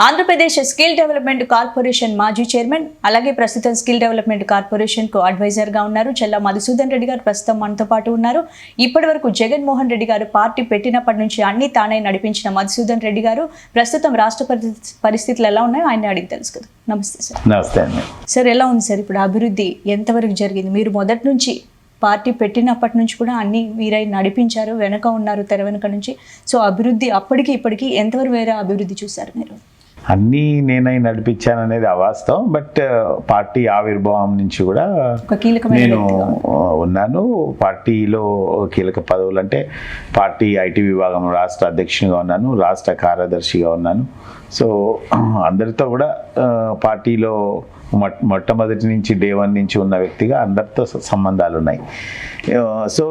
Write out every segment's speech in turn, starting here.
Andhra Pradesh skill development corporation మాజీ chairman, అలాగే ప్రస్తుతం స్కిల్ డెవలప్మెంట్ కార్పొరేషన్ కు అడ్వైజర్ గా ఉన్నారు చెల్లా మధుసూదన్ రెడ్డి గారు. ప్రస్తుతం మనతో పాటు ఉన్నారు. ఇప్పటి వరకు జగన్మోహన్ రెడ్డి గారు పార్టీ పెట్టినప్పటి నుంచి అన్ని తానే నడిపించిన మధుసూదన్ రెడ్డి గారు ప్రస్తుతం రాష్ట్ర పరిస్థితులు ఎలా ఉన్నాయో ఆయన అడిగి తెలుసుకుందాం. నమస్తే సార్. నమస్తే అండి. సార్, ఎలా ఉంది సార్ ఇప్పుడు అభివృద్ధి ఎంతవరకు జరిగింది? మీరు మొదటి నుంచి పార్టీ పెట్టినప్పటి నుంచి కూడా అన్ని మీరై నడిపించారు, వెనక ఉన్నారు, తెర వెనక నుంచి. సో అభివృద్ధి అప్పటికి ఇప్పటికి ఎంతవరకు వేరే అభివృద్ధి చూశారు మీరు? అన్నీ నేనై నడిపించాను అనేది అవాస్తవం. బట్ పార్టీ ఆవిర్భావం నుంచి కూడా నేను ఉన్నాను. పార్టీలో కీలక పదవులు అంటే పార్టీ ఐటీ విభాగం రాష్ట్ర అధ్యక్షునిగా ఉన్నాను, రాష్ట్ర కార్యదర్శిగా ఉన్నాను. సో అందరితో కూడా పార్టీలో మొట్టమొదటి నుంచి డే 1 నుంచి ఉన్న వ్యక్తిగా అందరితో సంబంధాలు ఉన్నాయి. సో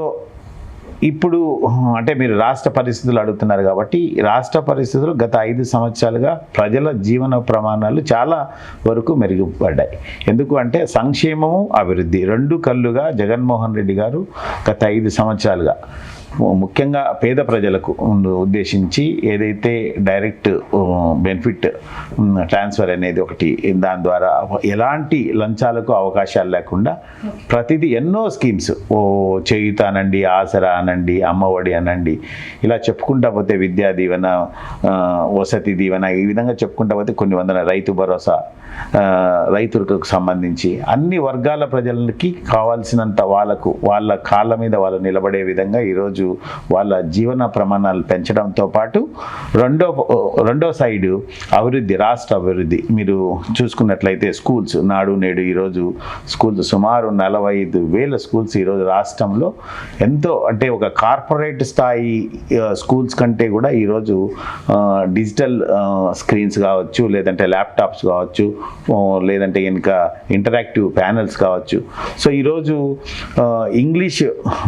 ఇప్పుడు అంటే మీరు రాష్ట్ర పరిస్థితులు అడుగుతున్నారు కాబట్టి రాష్ట్ర పరిస్థితులు గత 5 సంవత్సరాలుగా ప్రజల జీవన ప్రమాణాలు చాలా వరకు మెరుగుపడ్డాయి. ఎందుకు అంటే సంక్షేమము అభివృద్ధి రెండు కళ్ళుగా జగన్మోహన్ రెడ్డి గారు గత 5 సంవత్సరాలుగా ముఖ్యంగా పేద ప్రజలకు ఉద్దేశించి ఏదైతే డైరెక్ట్ బెనిఫిట్ ట్రాన్స్ఫర్ అనేది ఒకటి, దాని ద్వారా ఎలాంటి లంచాలకు అవకాశాలు లేకుండా ప్రతిదీ ఎన్నో స్కీమ్స్ చేయుత అనండి, ఆసరా అనండి, అమ్మఒడి అనండి, ఇలా చెప్పుకుంటా పోతే విద్యా దీవెన, వసతి దీవెన, ఈ విధంగా చెప్పుకుంటా పోతే కొన్ని వందల రైతు భరోసా, రైతులకు సంబంధించి అన్ని వర్గాల ప్రజలకి కావాల్సినంత వాళ్ళ కాళ్ళ మీద వాళ్ళు నిలబడే విధంగా ఈరోజు వాళ్ళ జీవన ప్రమాణాలు పెంచడంతో పాటు రెండో సైడు అభివృద్ధి, రాష్ట్ర అభివృద్ధి. మీరు చూసుకున్నట్లయితే స్కూల్స్, నాడు నేడు ఈరోజు స్కూల్స్ సుమారు 45,000 స్కూల్స్ ఈరోజు రాష్ట్రంలో ఎంతో అంటే ఒక కార్పొరేట్ స్థాయి స్కూల్స్ కంటే కూడా ఈరోజు డిజిటల్ స్క్రీన్స్ కావచ్చు, లేదంటే ల్యాప్టాప్స్ కావచ్చు, లేదంటే ఇంకా ఇంటరాక్టివ్ ప్యానెల్స్ కావచ్చు. సో ఈరోజు ఇంగ్లీష్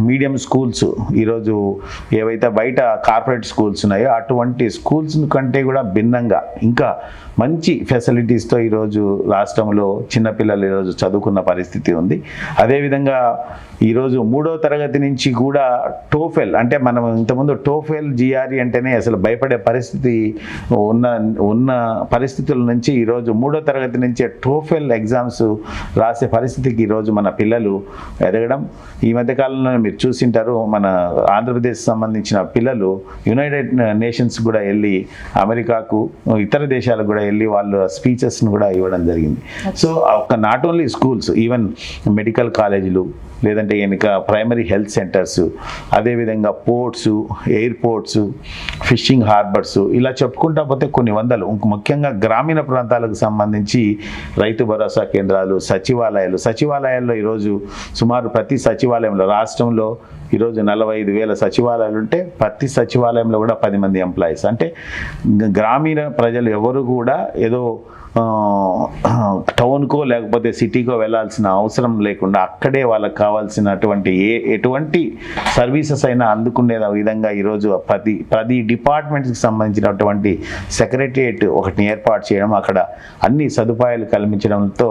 మీడియం స్కూల్స్ ఈరోజు ఏవైతే బయట కార్పొరేట్ స్కూల్స్ ఉన్నాయో అటువంటి స్కూల్స్ కంటే కూడా భిన్నంగా ఇంకా మంచి ఫెసిలిటీస్తో ఈరోజు రాష్ట్రంలో చిన్నపిల్లలు ఈరోజు చదువుకున్న పరిస్థితి ఉంది. అదేవిధంగా ఈరోజు 3వ తరగతి నుంచి కూడా టోఫెల్, అంటే మనం ఇంతకుముందు టోఫెల్ జిఆర్ఈ అంటేనే అసలు భయపడే పరిస్థితి ఉన్న పరిస్థితుల నుంచి ఈరోజు 3వ తరగతి నుంచే టోఫెల్ ఎగ్జామ్స్ రాసే పరిస్థితికి ఈరోజు మన పిల్లలు ఎదగడం. ఈ మధ్యకాలంలో మీరు చూసింటారు, మన ఆంధ్రప్రదేశ్ సంబంధించిన పిల్లలు యునైటెడ్ నేషన్స్ కూడా వెళ్ళి, అమెరికాకు, ఇతర దేశాలకు కూడా వెళ్ళి వాళ్ళ స్పీచెస్ను కూడా ఇవ్వడం జరిగింది. సో ఒక not only schools, even medical కాలేజీలు, లేదంటే కనుక ప్రైమరీ హెల్త్ సెంటర్స్, అదేవిధంగా పోర్ట్స్, ఎయిర్పోర్ట్స్, ఫిషింగ్ హార్బర్స్, ఇలా చెప్పుకుంటా పోతే కొన్ని వందలు. ముఖ్యంగా గ్రామీణ ప్రాంతాలకు సంబంధించి రైతు భరోసా కేంద్రాలు, సచివాలయాల్లో ఈరోజు సుమారు ప్రతి సచివాలయంలో రాష్ట్రంలో ఈరోజు 45,000 సచివాలయాలు ఉంటే ప్రతి సచివాలయంలో కూడా 10 మంది ఎంప్లాయీస్. అంటే గ్రామీణ ప్రజలు ఎవరు కూడా ఏదో టౌన్కో లేకపోతే సిటీకో వెళ్ళాల్సిన అవసరం లేకుండా అక్కడే వాళ్ళకి కావాల్సినటువంటి ఎటువంటి సర్వీసెస్ అయినా అందుకునే విధంగా ఈరోజు ప్రతి డిపార్ట్మెంట్స్కి సంబంధించినటువంటి సెక్రటరియట్ ఒకటిని ఏర్పాటు చేయడం, అక్కడ అన్ని సదుపాయాలు కల్పించడంతో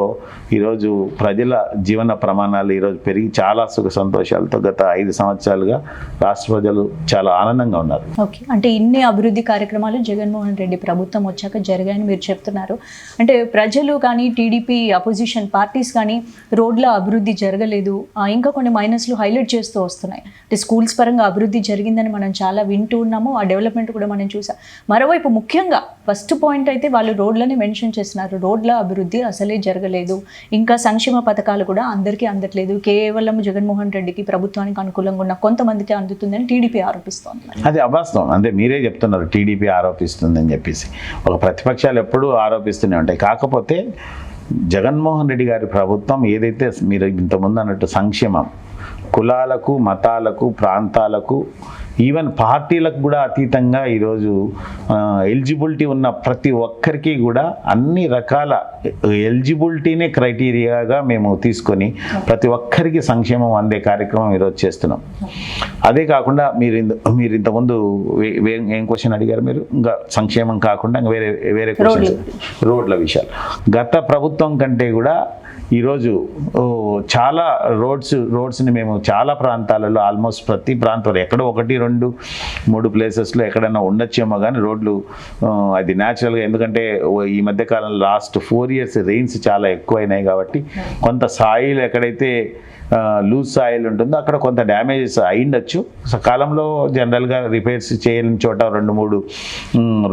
ఈరోజు ప్రజల జీవన ప్రమాణాలు ఈరోజు పెరిగి చాలా సుఖ సంతోషాలతో గత 5 సంవత్సరాలుగా రాష్ట్ర ప్రజలు చాలా ఆనందంగా ఉన్నారు. ఓకే, అంటే ఇన్ని అభివృద్ధి కార్యక్రమాలు జగన్మోహన్ రెడ్డి ప్రభుత్వం వచ్చాక జరిగాయని మీరు చెప్తున్నారు. అంటే ప్రజలు కానీ, టీడీపీ అపోజిషన్ పార్టీస్ కానీ రోడ్ల అభివృద్ధి జరగలేదు, ఇంకా కొన్ని మైనస్లు హైలైట్ చేస్తూ వస్తున్నాయి. అంటే స్కూల్స్ పరంగా అభివృద్ధి జరిగిందని మనం చాలా వింటూ ఉన్నాము, ఆ డెవలప్మెంట్ కూడా మనం చూసాం. మరోవైపు ముఖ్యంగా ఫస్ట్ పాయింట్ అయితే వాళ్ళు రోడ్లని మెన్షన్ చేస్తున్నారు. రోడ్ల అభివృద్ధి అసలే జరగలేదు, ఇంకా సంక్షేమ పథకాలు కూడా అందరికీ అందట్లేదు, కేవలం జగన్మోహన్ రెడ్డికి ప్రభుత్వానికి అనుకూలంగా ఉన్న కొంతమందికి అందుతుందని టీడీపీ ఆరోపిస్తోంది. అది అవాస్తవం. అంటే మీరే చెప్తున్నారు టీడీపీ ఆరోపిస్తుందని చెప్పేసి. ఒక ప్రతిపక్షాలు ఎప్పుడూ ఆరోపిస్తూనే ఉంటాయి. కాకపోతే జగన్మోహన్ రెడ్డి గారి ప్రభుత్వం ఏదైతే మీరు ఇంతకుముందు అన్నట్టు సంక్షేమం కులాలకు, మతాలకు, ప్రాంతాలకు, ఈవెన్ పార్టీలకు కూడా అతీతంగా ఈరోజు ఎలిజిబిలిటీ ఉన్న ప్రతి ఒక్కరికి కూడా అన్ని రకాల ఎలిజిబిలిటీనే క్రైటీరియాగా మేము తీసుకొని ప్రతి ఒక్కరికి సంక్షేమం అందే కార్యక్రమం ఈరోజు చేస్తున్నాం. అదే కాకుండా మీరు ఇంతకుముందు ఏం క్వశ్చన్ అడిగారు మీరు? ఇంకా సంక్షేమం కాకుండా వేరే క్వశ్చన్స్, రోడ్ల విషయాలు. గత ప్రభుత్వం కంటే కూడా ఈరోజు చాలా రోడ్స్ని మేము చాలా ప్రాంతాలలో ఆల్మోస్ట్ ప్రతి ప్రాంతంలో ఎక్కడో 1, 2, 3 ప్లేసెస్లో ఎక్కడైనా ఉండొచ్చేమో కానీ రోడ్లు అది న్యాచురల్గా, ఎందుకంటే ఈ మధ్యకాలంలో లాస్ట్ 4 years రెయిన్స్ చాలా ఎక్కువైనాయి కాబట్టి కొంత సాయిల్ ఎక్కడైతే లూజ్ సాయిల్ ఉంటుందో అక్కడ కొంత డ్యామేజెస్ అయిండొచ్చు. సకాలంలో జనరల్గా రిపేర్స్ చేయని చోట 2-3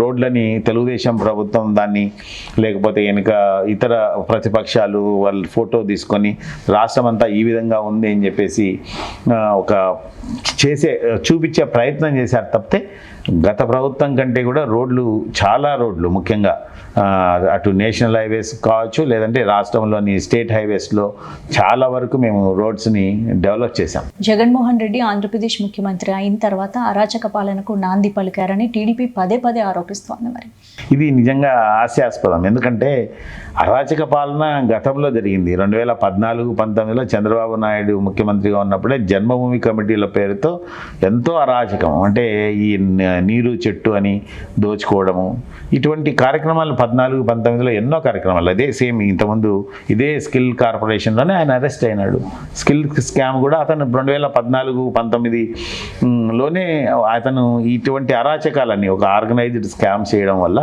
రోడ్లని తెలుగుదేశం ప్రభుత్వం దాన్ని, లేకపోతే వెనుక ఇతర ప్రతిపక్షాలు వాళ్ళ ఫోటో తీసుకొని రాష్ట్రం అంతా ఈ విధంగా ఉంది అని చెప్పేసి ఒక చూపించే ప్రయత్నం చేశారు తప్పితే గత ప్రభుత్వం కంటే కూడా చాలా రోడ్లు ముఖ్యంగా అటు నేషనల్ హైవేస్ కావచ్చు, లేదంటే రాష్ట్రంలోని స్టేట్ హైవేస్లో చాలా వరకు మేము రోడ్స్ని డెవలప్ చేశాం. జగన్మోహన్ రెడ్డి ఆంధ్రప్రదేశ్ ముఖ్యమంత్రి అయిన తర్వాత అరాచక పాలనకు నాంది పలికారని టీడీపీ పదే ఆరోపిస్తోంది. మరి ఇది నిజంగా హాస్యాస్పదం. ఎందుకంటే అరాచక పాలన గతంలో జరిగింది. 2014-19లో చంద్రబాబు నాయుడు ముఖ్యమంత్రిగా ఉన్నప్పుడే జన్మభూమి కమిటీల పేరుతో ఎంతో అరాచకం, అంటే ఈ నీరు చెట్టు అని దోచుకోవడము, ఇటువంటి కార్యక్రమాలు 14-19లో ఎన్నో కార్యక్రమాలు. అదే సేమ్ ఇంతకుముందు ఇదే స్కిల్ కార్పొరేషన్లోనే ఆయన అరెస్ట్ అయినాడు. స్కిల్ స్కామ్ కూడా అతను 2014-19లోనే అతను ఇటువంటి అరాచకాలన్నీ ఒక ఆర్గనైజ్డ్ స్కామ్ చేయడం వల్ల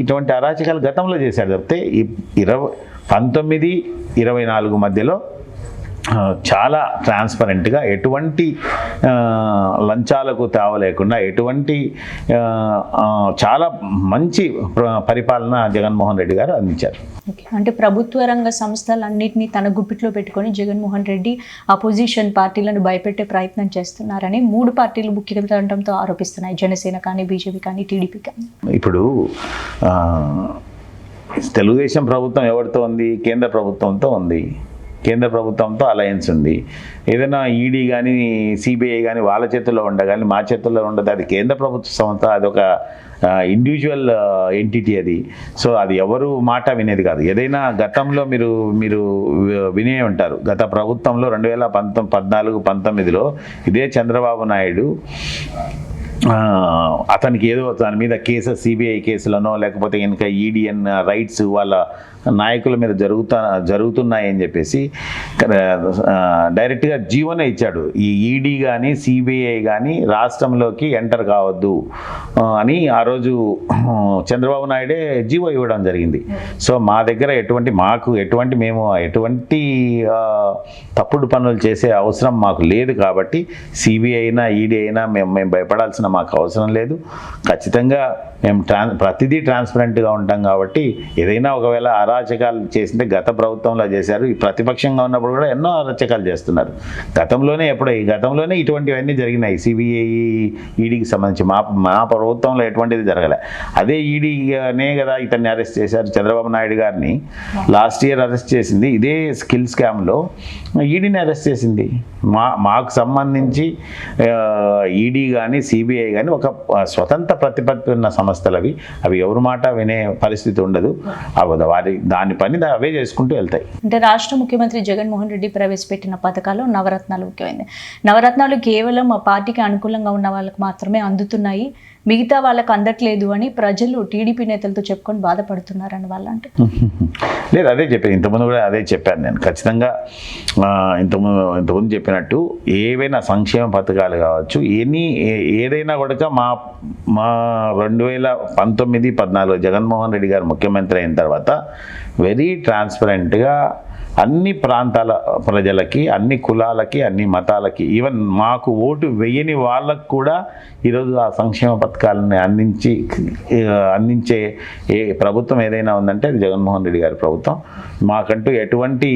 ఇటువంటి అరాచకాలు గతంలో చేశాడు తప్పితే 19-24 మధ్యలో చాలా ట్రాన్స్పరెంట్గా ఎటువంటి లంచాలకు తావలేకుండా ఎటువంటి చాలా మంచి పరిపాలన జగన్మోహన్ రెడ్డి గారు అందించారు. అంటే ప్రభుత్వ రంగ సంస్థలన్నింటినీ తన గుప్పిట్లో పెట్టుకొని జగన్మోహన్ రెడ్డి అపోజిషన్ పార్టీలను భయపెట్టే ప్రయత్నం చేస్తున్నారని 3 పార్టీలు ముఖ్యమంత్రితో ఆరోపిస్తున్నాయి. జనసేన కానీ, బీజేపీ కానీ, టీడీపీ కానీ. ఇప్పుడు తెలుగుదేశం ప్రభుత్వం ఎవరితో ఉంది? కేంద్ర ప్రభుత్వంతో ఉంది. కేంద్ర ప్రభుత్వంతో అలయన్స్ ఉంది. ఏదైనా ఈడీ కానీ, సిబిఐ కానీ వాళ్ళ చేతుల్లో ఉండగాని మా చేతుల్లో ఉండదు. అది కేంద్ర ప్రభుత్వ సంస్థ, అదొక ఇండివిజువల్ ఎంటిటీ అది. సో అది ఎవరు మాట వినేది కాదు. ఏదైనా గతంలో మీరు వినే ఉంటారు, గత ప్రభుత్వంలో 2014-19లో ఇదే చంద్రబాబు నాయుడు అతనికి ఏదో దాని మీద కేసు, సిబిఐ కేసులనో లేకపోతే ఇంకా ఈడిఎన్ రైట్స్ వాళ్ళ నాయకుల మీద జరుగుతున్నాయని చెప్పేసి డైరెక్ట్గా జీవోనే ఇచ్చాడు. ఈ ఈడీ కానీ, సిబిఐ కానీ రాష్ట్రంలోకి ఎంటర్ కావద్దు అని ఆ రోజు చంద్రబాబు నాయుడే జీవో ఇవ్వడం జరిగింది. సో మా దగ్గర మేము ఎటువంటి తప్పుడు పనులు చేసే అవసరం మాకు లేదు కాబట్టి సిబిఐ అయినా, ఈడీ అయినా మేము భయపడాల్సిన మాకు అవసరం లేదు. ఖచ్చితంగా మేము ప్రతిదీ ట్రాన్స్పరెంట్గా ఉంటాం కాబట్టి ఏదైనా ఒకవేళ అరాచకాలు చేసింటే గత ప్రభుత్వంలో చేశారు. ఈ ప్రతిపక్షంగా ఉన్నప్పుడు కూడా ఎన్నో అరాచకాలు చేస్తున్నారు. గతంలోనే ఇటువంటివన్నీ జరిగినాయి. సిబిఐ, ఈడీకి సంబంధించి మా ప్రభుత్వంలో ఎటువంటిది జరగలే. అదే ఈడీనే కదా ఇతన్ని అరెస్ట్ చేశారు. చంద్రబాబు నాయుడు గారిని లాస్ట్ ఇయర్ అరెస్ట్ చేసింది ఇదే స్కిల్ స్కామ్లో ఈడీని అరెస్ట్ చేసింది. మాకు సంబంధించి ఈడీ కానీ, సిబిఐ కానీ ఒక స్వతంత్ర ప్రతిపత్తి ఉన్న సంస్థలు అవి ఎవరి మాట వినే పరిస్థితి ఉండదు. దాని పని అవే చేసుకుంటూ వెళ్తాయి. అంటే రాష్ట్ర ముఖ్యమంత్రి జగన్మోహన్ రెడ్డి ప్రవేశపెట్టిన పథకాలు నవరత్నాలు ముఖ్యమైనది. నవరత్నాలు కేవలం ఆ పార్టీకి అనుకూలంగా ఉన్న వాళ్ళకి మాత్రమే అందుతున్నాయి, మిగతా వాళ్ళకి అందట్లేదు అని ప్రజలు టీడీపీ నేతలతో చెప్పుకొని బాధపడుతున్నారని వాళ్ళు అంటే లేదు. అదే చెప్పాను, ఇంతకుముందు కూడా అదే చెప్పాను నేను. ఖచ్చితంగా ఇంతకుముందు చెప్పినట్టు ఏవైనా సంక్షేమ పథకాలు కావచ్చు, ఏదైనా కూడా మా 2019-14 జగన్మోహన్ రెడ్డి గారు ముఖ్యమంత్రి అయిన తర్వాత వెరీ ట్రాన్స్పరెంట్గా అన్ని ప్రాంతాల ప్రజలకి, అన్ని కులాలకి, అన్ని మతాలకి, ఈవెన్ మాకు ఓటు వేయని వాళ్ళకు కూడా ఈరోజు ఆ సంక్షేమ పథకాలని అందించే ప్రభుత్వం ఏదైనా ఉందంటే అది జగన్మోహన్ రెడ్డి గారి ప్రభుత్వం. మాకంటూ ఎటువంటి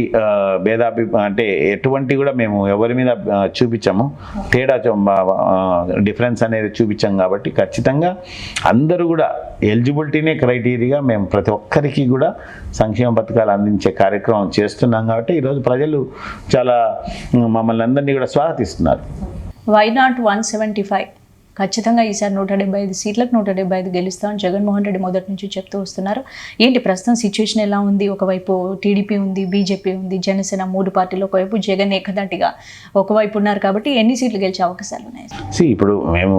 ఎటువంటి కూడా మేము ఎవరి మీద చూపించాము, డిఫరెన్స్ అనేది చూపించాం. కాబట్టి ఖచ్చితంగా అందరూ కూడా ఎలిజిబిలిటీనే క్రైటీరియా మేము ప్రతి ఒక్కరికి కూడా సంక్షేమ పథకాలు అందించే కార్యక్రమం చేస్తున్నాం. కాబట్టి ఈరోజు ప్రజలు చాలా మమ్మల్ని అందరినీ కూడా స్వాగతిస్తున్నారు. Why not 175? ఖచ్చితంగా ఈసారి 175 సీట్లకు 175 గెలుస్తామని జగన్మోహన్ రెడ్డి మొదటి నుంచి చెప్తూ వస్తున్నారు. ఏంటి ప్రస్తుతం సిచ్యువేషన్ ఎలా ఉంది? ఒకవైపు టీడీపీ ఉంది, బీజేపీ ఉంది, జనసేన, 3 పార్టీలు, ఒకవైపు జగన్ ఏకదాటిగా ఒకవైపు ఉన్నారు. కాబట్టి ఎన్ని సీట్లు గెలిచే అవకాశాలు ఉన్నాయి? ఇప్పుడు మేము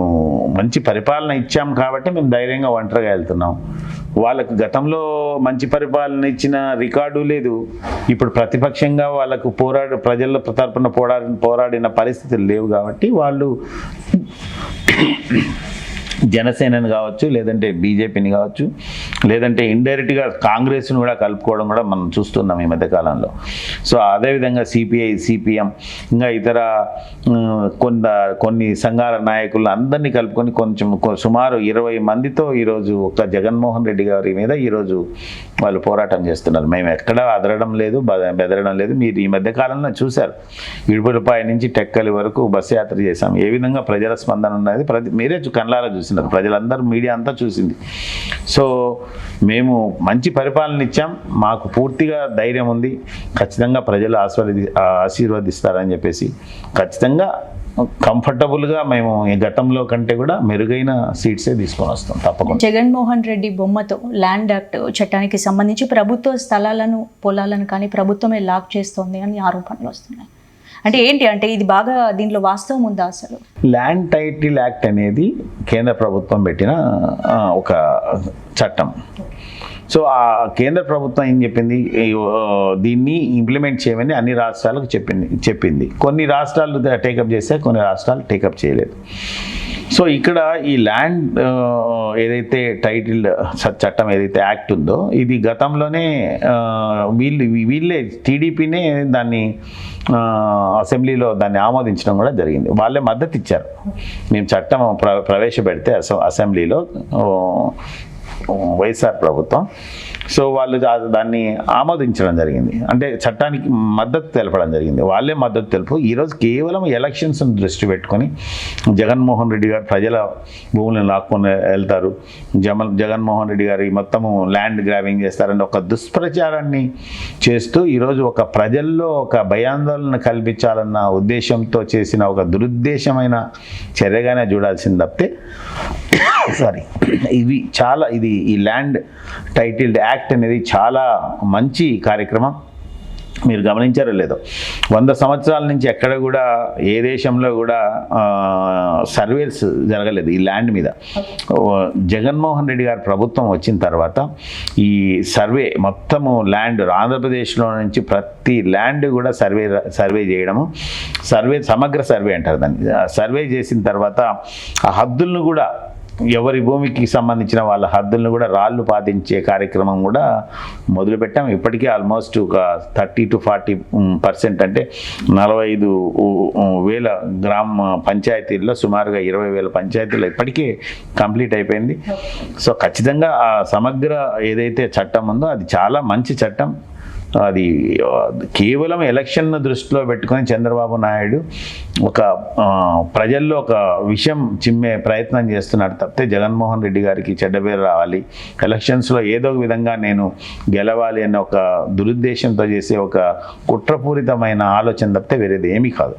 మంచి పరిపాలన ఇచ్చాం కాబట్టి మేము ధైర్యంగా ఒంటరిగా వెళ్తున్నాం. వాళ్ళకు గతంలో మంచి పరిపాలన ఇచ్చిన రికార్డు లేదు. ఇప్పుడు ప్రతిపక్షంగా వాళ్ళకు ప్రజల తరపున పోరాడిన పరిస్థితులు లేవు. కాబట్టి వాళ్ళు జనసేనని కావచ్చు, లేదంటే బీజేపీని కావచ్చు, లేదంటే ఇండైరెక్ట్గా కాంగ్రెస్ను కూడా కలుపుకోవడం కూడా మనం చూస్తున్నాం ఈ మధ్యకాలంలో. సో అదేవిధంగా సిపిఐ, సిపిఎం, ఇంకా ఇతర కొన్ని సంఘాల నాయకులు అందరినీ కలుపుకొని కొంచెం సుమారు 20 మందితో ఈరోజు ఒక జగన్మోహన్ రెడ్డి గారి మీద ఈరోజు వాళ్ళు పోరాటం చేస్తున్నారు. మేము ఎక్కడా అదరడం లేదు, బెదరడం లేదు. మీరు ఈ మధ్యకాలంలో చూశారు, ఇడుపులపాయ నుంచి టెక్కలి వరకు బస్సు యాత్ర చేశాం. ఏ విధంగా ప్రజల స్పందన ఉన్నది మీరే కళ్ళారా చూసినారు, ప్రజలందరూ, మీడియా అంతా చూసింది. సో మేము మంచి పరిపాలన ఇచ్చాం, మాకు పూర్తిగా ధైర్యం ఉంది, ఖచ్చితంగా ప్రజలు ఆశీర్వదిస్తారని చెప్పేసి ఖచ్చితంగా కంఫర్టబుల్గా మేము ఈ గతంలో కంటే కూడా మెరుగైన సీట్సే తీసుకొని వస్తాం తప్పకుండా. జగన్మోహన్ రెడ్డి బొమ్మతో ల్యాండ్ యాక్ట్ చట్టానికి సంబంధించి ప్రభుత్వ స్థలాలను, పొలాలను కానీ ప్రభుత్వమే లాక్ చేస్తోంది అని ఆరోపణలు వస్తున్నాయి. అంటే ఏంటి, అంటే ఇది బాగా దీంట్లో వాస్తవం ఉందా అసలు? ల్యాండ్ టైటిల్ యాక్ట్ అనేది కేంద్ర ప్రభుత్వం పెట్టిన ఒక చట్టం. సో ఆ కేంద్ర ప్రభుత్వం ఏం చెప్పింది, దీన్ని ఇంప్లిమెంట్ చేయమని అన్ని రాష్ట్రాలకు చెప్పింది. కొన్ని రాష్ట్రాలు టేకప్ చేస్తే కొన్ని రాష్ట్రాలు టేకప్ చేయలేదు. సో ఇక్కడ ఈ ల్యాండ్ ఏదైతే టైటిల్ చట్టం ఏదైతే యాక్ట్ ఉందో, ఇది గతంలోనే వీళ్ళే టీడీపీనే దాన్ని అసెంబ్లీలో దాన్ని ఆమోదించడం కూడా జరిగింది. వాళ్ళే మద్దతు ఇచ్చారు. మేము చట్టం ప్రవేశపెడితే అసెంబ్లీలో వైఎస్ఆర్ ప్రభుత్వం, సో వాళ్ళు దాన్ని ఆమోదించడం జరిగింది. అంటే చట్టానికి మద్దతు తెలపడం జరిగింది. వాళ్ళే మద్దతు తెలుపు. ఈరోజు కేవలం ఎలక్షన్స్ దృష్టి పెట్టుకొని జగన్మోహన్ రెడ్డి గారు ప్రజల భూములను లాక్కొని వెళ్తారు, జగన్మోహన్ రెడ్డి గారు మొత్తము ల్యాండ్ గ్రాబింగ్ చేస్తారని ఒక దుష్ప్రచారాన్ని చేస్తూ ఈరోజు ఒక ప్రజల్లో ఒక భయాందోళన కల్పించాలన్న ఉద్దేశంతో చేసిన ఒక దురుద్దేశమైన చర్యగానే చూడాల్సింది తప్పితే ఇది ఈ ల్యాండ్ టైటిల్డ్ యాక్ట్ అనేది చాలా మంచి కార్యక్రమం. మీరు గమనించారో లేదో, 100 సంవత్సరాల నుంచి ఎక్కడ కూడా ఏ దేశంలో కూడా సర్వేస్ జరగలేదు ఈ ల్యాండ్ మీద. జగన్మోహన్ రెడ్డి గారి ప్రభుత్వం వచ్చిన తర్వాత ఈ సర్వే మొత్తము ల్యాండ్ ఆంధ్రప్రదేశ్లో నుంచి ప్రతి ల్యాండ్ కూడా సర్వే చేయడము, సమగ్ర సర్వే అంటారు దాన్ని. సర్వే చేసిన తర్వాత ఆ హద్దులను కూడా, ఎవరి భూమికి సంబంధించిన వాళ్ళ హద్దులను కూడా రాళ్ళు పాతించే కార్యక్రమం కూడా మొదలుపెట్టాం. ఇప్పటికే ఆల్మోస్ట్ ఒక 30 to 40% అంటే 45,000 గ్రామ పంచాయతీల్లో సుమారుగా 20,000 పంచాయతీల్లో ఇప్పటికే కంప్లీట్ అయిపోయింది. సో ఖచ్చితంగా ఆ సమగ్ర ఏదైతే చట్టం ఉందో అది చాలా మంచి చట్టం. అది కేవలం ఎలక్షన్ను దృష్టిలో పెట్టుకొని చంద్రబాబు నాయుడు ఒక ప్రజల్లో ఒక విషయం చిమ్మే ప్రయత్నం చేస్తున్నాడు తప్పితే జగన్మోహన్ రెడ్డి గారికి చెడ్డ పేరు రావాలి, ఎలక్షన్స్లో ఏదో ఒక విధంగా నేను గెలవాలి అనే ఒక దురుద్దేశంతో చేసే ఒక కుట్రపూరితమైన ఆలోచన తప్పితే వేరేది ఏమీ కాదు.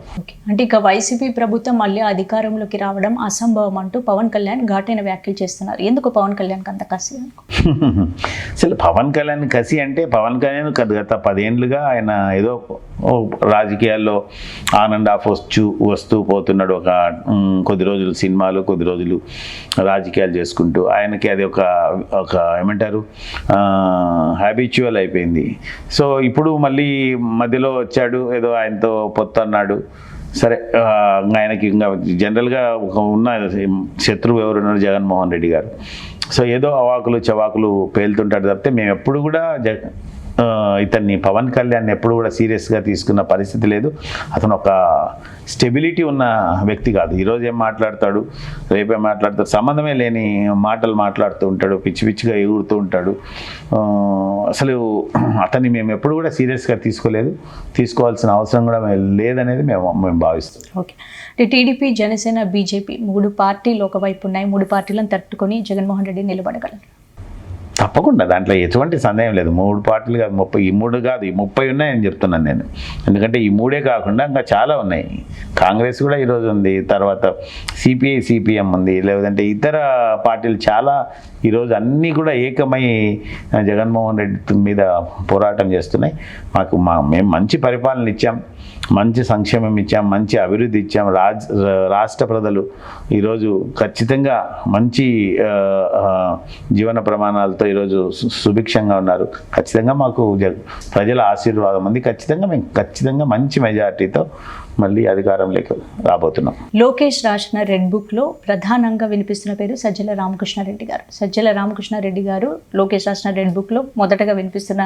అంటే ఇక వైసీపీ ప్రభుత్వం మళ్ళీ అధికారంలోకి రావడం అసంభవం అంటూ పవన్ కళ్యాణ్ ఘాటైన వ్యాఖ్యలు చేస్తున్నారు. ఎందుకు పవన్ కళ్యాణ్కి అంత కసి? అసలు పవన్ కళ్యాణ్ కసి అంటే, పవన్ కళ్యాణ్ గత 10 ఏళ్ళుగా ఆయన ఏదో రాజకీయాల్లో ఆన్ అండ్ ఆఫ్ వస్తూ పోతున్నాడు. కొద్ది రోజులు సినిమాలు, కొద్ది రోజులు రాజకీయాలు చేసుకుంటూ ఆయనకి అది ఒక ఏమంటారు హ్యాబిచువల్ అయిపోయింది. సో ఇప్పుడు మళ్ళీ మధ్యలో వచ్చాడు, ఏదో ఆయనతో పొత్తు అన్నాడు. సరే, ఆయనకి ఇంకా జనరల్గా ఉన్న శత్రువు ఎవరున్నారు, జగన్మోహన్ రెడ్డి గారు. సో ఏదో అవాకులు చవాకులు పేలుతుంటాడు తప్పితే మేము ఎప్పుడు కూడా ఇతన్ని పవన్ కళ్యాణ్ ఎప్పుడు కూడా సీరియస్గా తీసుకున్న పరిస్థితి లేదు. అతను ఒక స్టెబిలిటీ ఉన్న వ్యక్తి కాదు. ఈరోజు ఏం మాట్లాడతాడు, రేపేం మాట్లాడతాడు, సంబంధమే లేని మాటలు మాట్లాడుతూ ఉంటాడు, పిచ్చి పిచ్చిగా ఎగురుతూ ఉంటాడు. అసలు అతన్ని మేము ఎప్పుడు కూడా సీరియస్గా తీసుకోవాల్సిన అవసరం కూడా లేదనేది మేము భావిస్తాం. ఓకే, టీడీపీ, జనసేన, బీజేపీ 3 పార్టీలు ఒకవైపు ఉన్నాయి. 3 పార్టీలను తట్టుకొని జగన్మోహన్ రెడ్డి నిలబడగలరు? తప్పకుండా, దాంట్లో ఎటువంటి సందేహం లేదు. 3 పార్టీలు కాదు, 30 కాదు, 30 ఉన్నాయని చెప్తున్నాను నేను. ఎందుకంటే ఈ 3 కాకుండా ఇంకా చాలా ఉన్నాయి. కాంగ్రెస్ కూడా ఈరోజు ఉంది, తర్వాత సిపిఐ, సిపిఎం ఉంది, లేదంటే ఇతర పార్టీలు చాలా ఈరోజు అన్నీ కూడా ఏకమై జగన్మోహన్ రెడ్డి మీద పోరాటం చేస్తున్నాయి. మేము మంచి పరిపాలన ఇచ్చాం. మంచి సంక్షేమం ఇచ్చాం, మంచి అభివృద్ధి ఇచ్చాం. రాష్ట్ర ప్రజలు ఈరోజు ఖచ్చితంగా మంచి జీవన ప్రమాణాలతో ఈరోజు సుభిక్షంగా ఉన్నారు. ఖచ్చితంగా మాకు ప్రజల ఆశీర్వాదం ఉంది. ఖచ్చితంగా మంచి మెజారిటీతో మళ్ళీ అధికారంలోకి రాబోతున్నాం. లోకేష్ రాసిన రెడ్ బుక్లో ప్రధానంగా వినిపిస్తున్న పేరు సజ్జల రామకృష్ణారెడ్డి గారు. సజ్జల రామకృష్ణారెడ్డి గారు లోకేష్ రాసిన రెడ్ బుక్లో మొదటగా వినిపిస్తున్న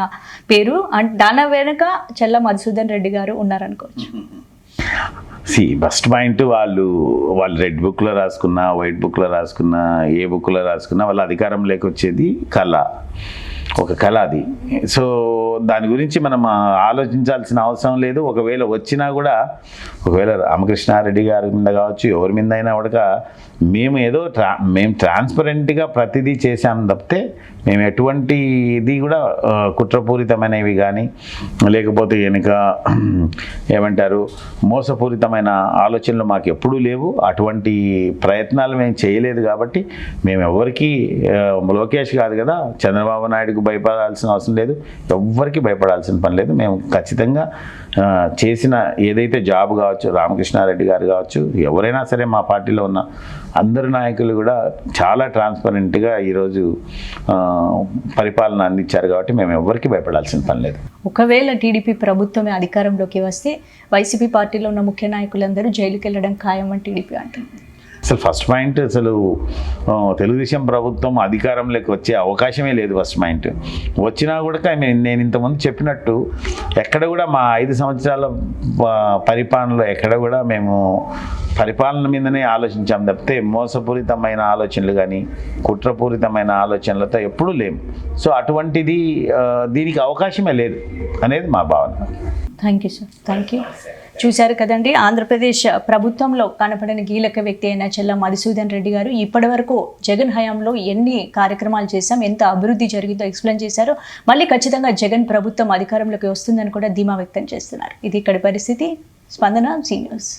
పేరు. అండ్ దాని వెనుక చెల్ల మధుసూదన్ రెడ్డి గారు ఉన్నారనుకోవచ్చు. ఫస్ట్ పాయింట్, వాళ్ళు రెడ్ బుక్లో రాసుకున్నా, వైట్ బుక్లో రాసుకున్నా, ఏ బుక్లో రాసుకున్నా వాళ్ళ అధికారంలోకి వచ్చేది ఒక కళ అది. సో దాని గురించి మనం ఆలోచించాల్సిన అవసరం లేదు. ఒకవేళ వచ్చినా కూడా, ఒకవేళ రామకృష్ణారెడ్డి గారి మీద కావచ్చు, ఎవరి మీద అయినా కూడా మేము మేము ట్రాన్స్పరెంట్గా ప్రతిదీ చేశాం తప్పితే మేము ఎటువంటిది కూడా కుట్రపూరితమైనవి కానీ లేకపోతే వెనుక ఏమంటారు మోసపూరితమైన ఆలోచనలు మాకు ఎప్పుడూ లేవు. అటువంటి ప్రయత్నాలు మేము చేయలేదు. కాబట్టి మేము ఎవరికి లోకేష్ కాదు కదా, చంద్రబాబు నాయుడుకు భయపడాల్సిన అవసరం లేదు, ఎవ్వరికి భయపడాల్సిన పని లేదు. మేము ఖచ్చితంగా చేసిన ఏదైతే జాబ్ కావచ్చు, రామకృష్ణారెడ్డి గారు కావచ్చు, ఎవరైనా సరే మా పార్టీలో ఉన్న అందరు నాయకులు కూడా చాలా ట్రాన్స్పరెంట్గా ఈరోజు పరిపాలన అందించారు. కాబట్టి మేము ఎవరికి భయపడాల్సిన పని లేదు. ఒకవేళ టీడీపీ ప్రభుత్వమే అధికారంలోకి వస్తే వైసీపీ పార్టీలో ఉన్న ముఖ్య నాయకులందరూ జైలుకి వెళ్ళడం ఖాయమని టీడీపీ అంటుంది. అసలు ఫస్ట్ పాయింట్, అసలు తెలుగుదేశం ప్రభుత్వం అధికారంలోకి వచ్చే అవకాశమే లేదు. ఫస్ట్ పాయింట్ వచ్చినా కూడా నేను ఇంతకుముందు చెప్పినట్టు ఎక్కడ కూడా మా 5 సంవత్సరాల పరిపాలనలో ఎక్కడ కూడా మేము పరిపాలన మీదనే ఆలోచించాం తప్పితే మోసపూరితమైన ఆలోచనలు కానీ కుట్రపూరితమైన ఆలోచనలతో ఎప్పుడూ లేము. సో అటువంటిది దీనికి అవకాశమే లేదు అనేది మా భావన. Thank you sir, thank you. చూశారు కదండి, ఆంధ్రప్రదేశ్ ప్రభుత్వంలో కనపడని కీలక వ్యక్తి అయిన చెల్ల మధుసూదన్ రెడ్డి గారు ఇప్పటి వరకు జగన్ హయాంలో ఎన్ని కార్యక్రమాలు చేశాం, ఎంత అభివృద్ధి జరిగిందో ఎక్స్ప్లెయిన్ చేశారు. మళ్ళీ ఖచ్చితంగా జగన్ ప్రభుత్వం అధికారంలోకి వస్తుందని కూడా ధీమా వ్యక్తం చేస్తున్నారు. ఇది ఇక్కడి పరిస్థితి. స్పందన సీనియర్స్.